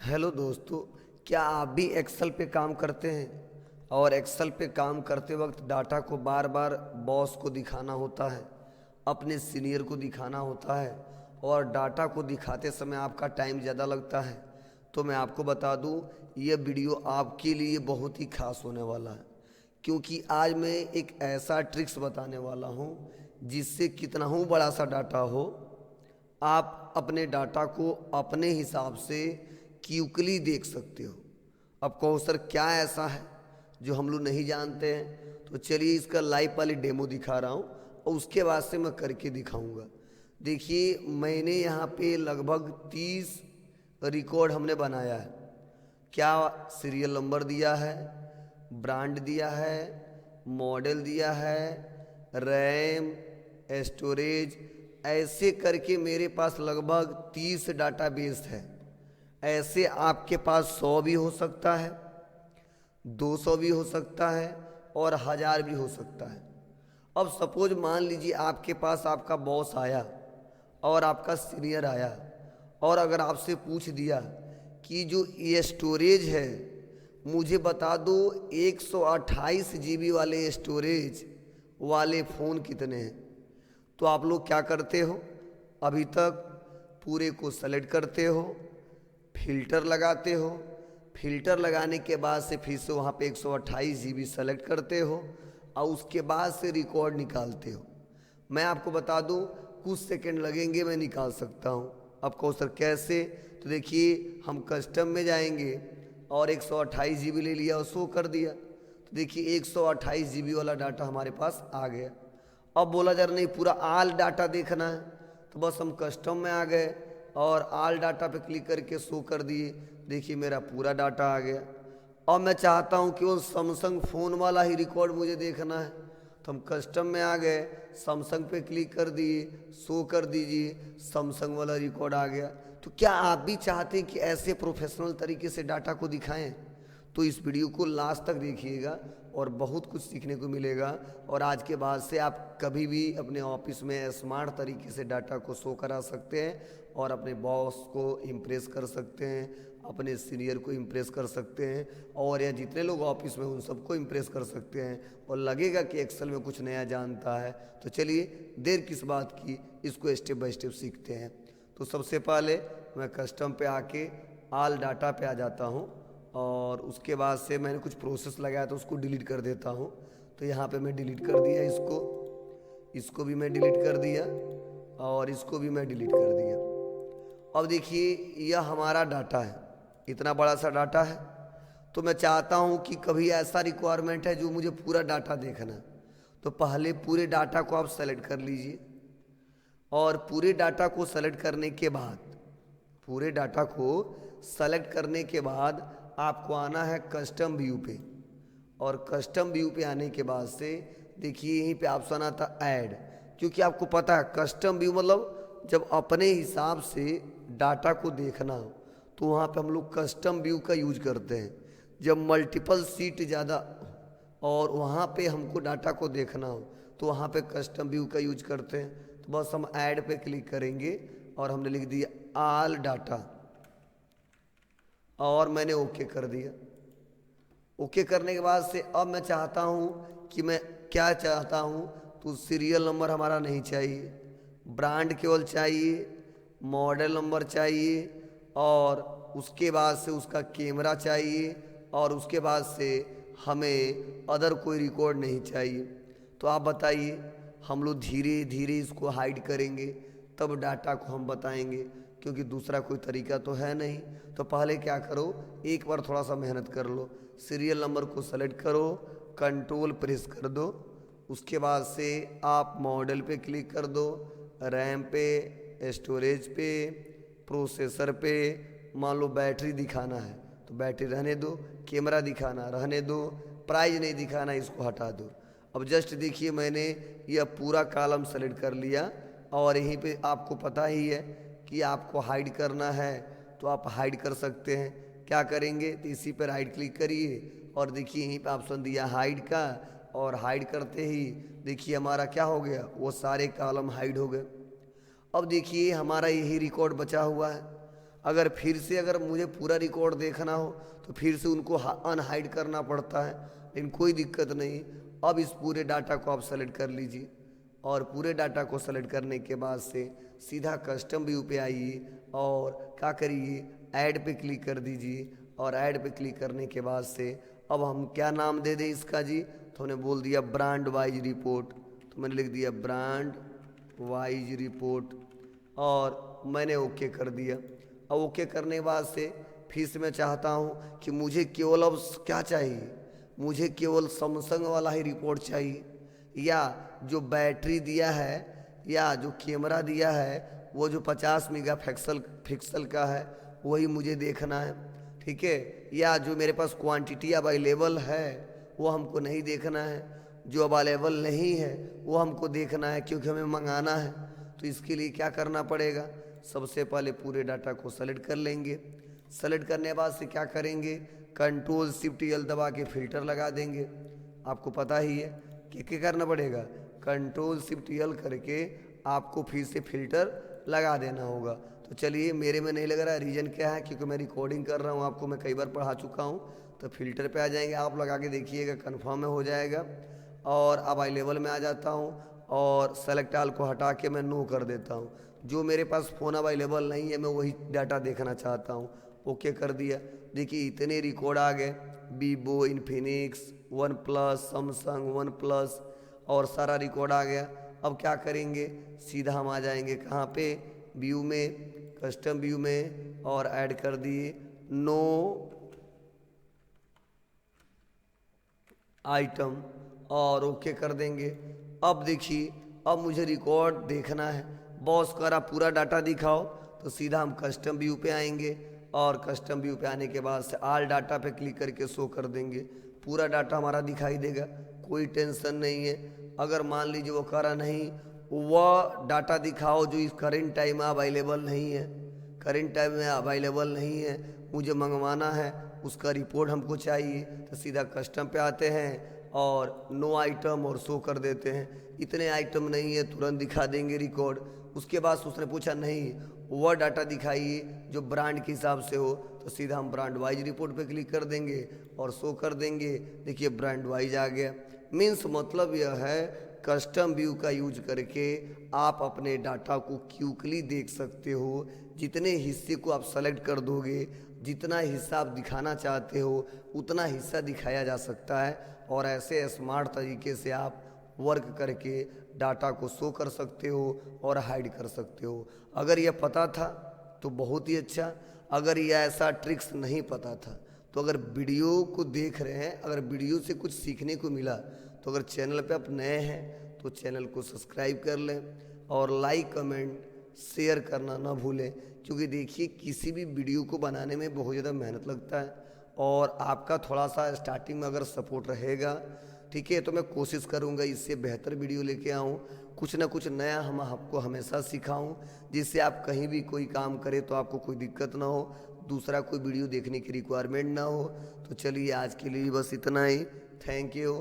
Hello दोस्तों, क्या आप भी एक्सेल पे काम करते हैं और एक्सेल पे काम करते वक्त डाटा को बार बार बॉस को दिखाना होता है, अपने सीनियर को दिखाना होता है और डाटा को दिखाते समय आपका टाइम ज़्यादा लगता है? तो मैं आपको बता दूं, यह वीडियो आपके लिए बहुत ही खास होने वाला है, क्योंकि आज मैं एक ऐसा ट्रिक्स बताने वाला हूं जिससे कितना ही बड़ा सा डाटा हो, आप अपने डाटा को अपने हिसाब से क्विकली देख सकते हो। अब कहो सर क्या ऐसा है जो हम लोग नहीं जानते हैं? तो चलिए इसका लाइव वाली डेमो दिखा रहा हूँ और उसके बाद से मैं करके दिखाऊंगा। देखिए, मैंने यहाँ पे लगभग 30 रिकॉर्ड हमने बनाया है। क्या सीरियल नंबर दिया है, ब्रांड दिया है, मॉडल दिया है, रैम, स्टोरेज, ऐसे करके मेरे पास लगभग 30 डाटाबेस है। ऐसे आपके पास 100 भी हो सकता है, 200 भी हो सकता है और 1000 भी हो सकता है। अब सपोज मान लीजिए आपके पास आपका बॉस आया और आपका सीनियर आया और अगर आपसे पूछ दिया कि जो ये स्टोरेज है मुझे बता दो, 128 जीबी वाले स्टोरेज वाले फ़ोन कितने हैं, तो आप लोग क्या करते हो? अभी तक पूरे को सेलेक्ट करते हो, फिल्टर लगाते हो, फिल्टर लगाने के बाद से फिर से वहाँ पे 128 जीबी सेलेक्ट करते हो और उसके बाद से रिकॉर्ड निकालते हो। मैं आपको बता दूं, कुछ सेकंड लगेंगे, मैं निकाल सकता हूँ। अब कहो सर कैसे? तो देखिए, हम कस्टम में जाएंगे और 128 जीबी ले लिया और शो कर दिया। तो देखिए 128 जीबी वाला डाटा हमारे पास आ गया। अब बोला जा रहा नहीं पूरा आल डाटा देखना है, तो बस हम कस्टम में आ गए और आल डाटा पे क्लिक करके शो कर दिए। देखिए मेरा पूरा डाटा आ गया। अब मैं चाहता हूँ कि वो सैमसंग फ़ोन वाला ही रिकॉर्ड मुझे देखना है, तो हम कस्टम में आ गए, सैमसंग पे क्लिक कर दिए, शो कर दीजिए, सैमसंग वाला रिकॉर्ड आ गया। तो क्या आप भी चाहते हैं कि ऐसे प्रोफेशनल तरीके से डाटा को दिखाएं? तो इस वीडियो को लास्ट तक देखिएगा और बहुत कुछ सीखने को मिलेगा। और आज के बाद से आप कभी भी अपने ऑफिस में स्मार्ट तरीके से डाटा को शो करा सकते हैं और अपने बॉस को इम्प्रेस कर सकते हैं, अपने सीनियर को इम्प्रेस कर सकते हैं और या जितने लोग ऑफिस में उन सबको इम्प्रेस कर सकते हैं और लगेगा कि एक्सेल में कुछ नया जानता है। तो चलिए देर किस बात की, इसको स्टेप बाय स्टेप सीखते हैं। तो सबसे पहले मैं कस्टम पे आके आल डाटा पे आ जाता हूँ और उसके बाद से मैंने कुछ प्रोसेस लगाया तो उसको डिलीट कर देता हूँ। तो यहाँ पे मैं डिलीट कर दिया, इसको भी मैं डिलीट कर दिया और इसको भी मैं डिलीट कर दिया। अब देखिए यह हमारा डाटा है, इतना बड़ा सा डाटा है। तो मैं चाहता हूँ कि कभी ऐसा रिक्वायरमेंट है जो मुझे पूरा डाटा देखना है, तो पहले पूरे डाटा को आप सेलेक्ट कर लीजिए और पूरे डाटा को सेलेक्ट करने के बाद पूरे डाटा को सेलेक्ट करने के बाद आपको आना है कस्टम व्यू पे। और कस्टम व्यू पे आने के बाद से देखिए यहीं पे ऑप्शन आता ऐड, क्योंकि आपको पता है कस्टम व्यू मतलब जब अपने हिसाब से डाटा को देखना हो तो वहाँ पे हम लोग कस्टम व्यू का यूज करते हैं। जब मल्टीपल सीट ज़्यादा और वहाँ पे हमको डाटा को देखना हो तो वहाँ पे कस्टम व्यू का यूज करते हैं। तो बस हम ऐड पे क्लिक करेंगे और हमने लिख दिया आल डाटा और मैंने ओके कर दिया। ओके करने के बाद से अब मैं चाहता हूँ कि मैं क्या चाहता हूँ, तो सीरियल नंबर हमारा नहीं चाहिए, ब्रांड केवल चाहिए, मॉडल नंबर चाहिए और उसके बाद से उसका कैमरा चाहिए और उसके बाद से हमें अदर कोई रिकॉर्ड नहीं चाहिए। तो आप बताइए, हम लोग धीरे धीरे इसको हाइड करेंगे तब डाटा को हम बताएंगे, क्योंकि दूसरा कोई तरीका तो है नहीं। तो पहले क्या करो, एक बार थोड़ा सा मेहनत कर लो, सीरियल नंबर को सेलेक्ट करो, कंट्रोल प्रेस कर दो, उसके बाद से आप मॉडल पे क्लिक कर दो, रैम पे, स्टोरेज पे, प्रोसेसर पे। मान लो बैटरी दिखाना है तो बैटरी रहने दो, कैमरा दिखाना रहने दो, प्राइस नहीं दिखाना इसको हटा दो। अब जस्ट देखिए मैंने यह पूरा कॉलम सेलेक्ट कर लिया और यहीं पे आपको पता ही है कि आपको हाइड करना है तो आप हाइड कर सकते हैं। क्या करेंगे, तो इसी पर राइट क्लिक करिए और देखिए यहीं पे ऑप्शन दिया हाइड का, और हाइड करते ही देखिए हमारा क्या हो गया, वो सारे कॉलम हाइड हो गए। अब देखिए हमारा यही रिकॉर्ड बचा हुआ है। अगर फिर से अगर मुझे पूरा रिकॉर्ड देखना हो तो फिर से उनको अनहाइड करना पड़ता है, लेकिन कोई दिक्कत नहीं। अब इस पूरे डाटा को आप सेलेक्ट कर लीजिए और पूरे डाटा को सेलेक्ट करने के बाद से सीधा कस्टम व्यू पे आइए और क्या करिए, ऐड पे क्लिक कर दीजिए। और ऐड पे क्लिक करने के बाद से अब हम क्या नाम दे दें इसका जी, तो हमने बोल दिया ब्रांड वाइज रिपोर्ट, तो मैंने लिख दिया ब्रांड वाइज रिपोर्ट और मैंने ओके कर दिया। अब ओके करने के बाद से फिर से मैं चाहता हूँ कि मुझे केवल अब क्या चाहिए, मुझे केवल सैमसंग वाला ही रिपोर्ट चाहिए, या जो बैटरी दिया है या जो कैमरा दिया है वो जो 50 मेगापिक्सल का है वही मुझे देखना है, ठीक है। या जो मेरे पास क्वांटिटी अवेलेबल है वो हमको नहीं देखना है, जो अवेलेबल नहीं है वो हमको देखना है क्योंकि हमें मंगाना है। तो इसके लिए क्या करना पड़ेगा, सबसे पहले पूरे डाटा को सेलेक्ट कर लेंगे। सेलेक्ट करने के बाद से क्या करेंगे, Ctrl+Shift+L दबा के फिल्टर लगा देंगे। आपको पता ही है कि क्या करना पड़ेगा, Ctrl+Shift+L करके आपको फिर से फिल्टर लगा देना होगा। तो चलिए, मेरे में नहीं लग रहा है, रीज़न क्या है, क्योंकि मैं रिकॉर्डिंग कर रहा हूँ, आपको मैं कई बार पढ़ा चुका हूँ। तो फिल्टर पे आ जाएंगे, आप लगा के देखिएगा, कन्फर्म में हो जाएगा। और अवेलेबल में आ जाता हूँ और सेलेक्ट ऑल को हटा के मैं नो कर देता हूँ। जो मेरे पास फ़ोन अवेलेबल नहीं है मैं वही डाटा देखना चाहता हूँ, ओके कर दिया। देखिए इतने रिकॉर्ड आ गए, Vivo, Infinix, one plus, Samsung, one plus, और सारा रिकॉर्ड आ गया। अब क्या करेंगे, सीधा हम आ जाएंगे कहाँ पे, व्यू में, कस्टम व्यू में, और ऐड कर दिए नो आइटम और ओके कर देंगे। अब देखिए, अब मुझे रिकॉर्ड देखना है, बॉस करा पूरा डाटा दिखाओ, तो सीधा हम कस्टम व्यू पे आएंगे और कस्टम व्यू पे आने के बाद से ऑल डाटा पे क्लिक करके शो कर देंगे, पूरा डाटा हमारा दिखाई देगा, कोई टेंशन नहीं है। अगर मान लीजिए वो करा नहीं, वह डाटा दिखाओ जो इस करेंट टाइम में अवेलेबल नहीं है, करेंट टाइम में अवेलेबल नहीं है, मुझे मंगवाना है, उसका रिपोर्ट हमको चाहिए, तो सीधा कस्टम पे आते हैं और नो आइटम और शो कर देते हैं। इतने आइटम नहीं है, तुरंत दिखा देंगे रिकॉर्ड। उसके बाद उसने पूछा नहीं, वह डाटा दिखाइए जो ब्रांड के हिसाब से हो, तो सीधा हम ब्रांड वाइज रिपोर्ट पे क्लिक कर देंगे और शो कर देंगे। देखिए ब्रांड वाइज आ गया। मीन्स मतलब यह है, कस्टम व्यू का यूज करके आप अपने डाटा को क्विकली देख सकते हो। जितने हिस्से को आप सेलेक्ट कर दोगे, जितना हिस्सा आप दिखाना चाहते हो उतना हिस्सा दिखाया जा सकता है, और ऐसे स्मार्ट तरीके से आप वर्क करके डाटा को शो कर सकते हो और हाइड कर सकते हो। अगर यह पता था तो बहुत ही अच्छा, अगर यह ऐसा ट्रिक्स नहीं पता था तो अगर वीडियो को देख रहे हैं, अगर वीडियो से कुछ सीखने को मिला, तो अगर चैनल पे आप नए हैं तो चैनल को सब्सक्राइब कर लें और लाइक, कमेंट, शेयर करना ना भूलें। क्योंकि देखिए किसी भी वीडियो को बनाने में बहुत ज़्यादा मेहनत लगता है, और आपका थोड़ा सा स्टार्टिंग में अगर सपोर्ट रहेगा, ठीक है, तो मैं कोशिश करूंगा इससे बेहतर वीडियो लेके आऊँ, कुछ ना कुछ नया हम आपको हमेशा सिखाऊं, जिससे आप कहीं भी कोई काम करें तो आपको कोई दिक्कत ना हो, दूसरा कोई वीडियो देखने की रिक्वायरमेंट ना हो। तो चलिए आज के लिए बस इतना ही। Thank you.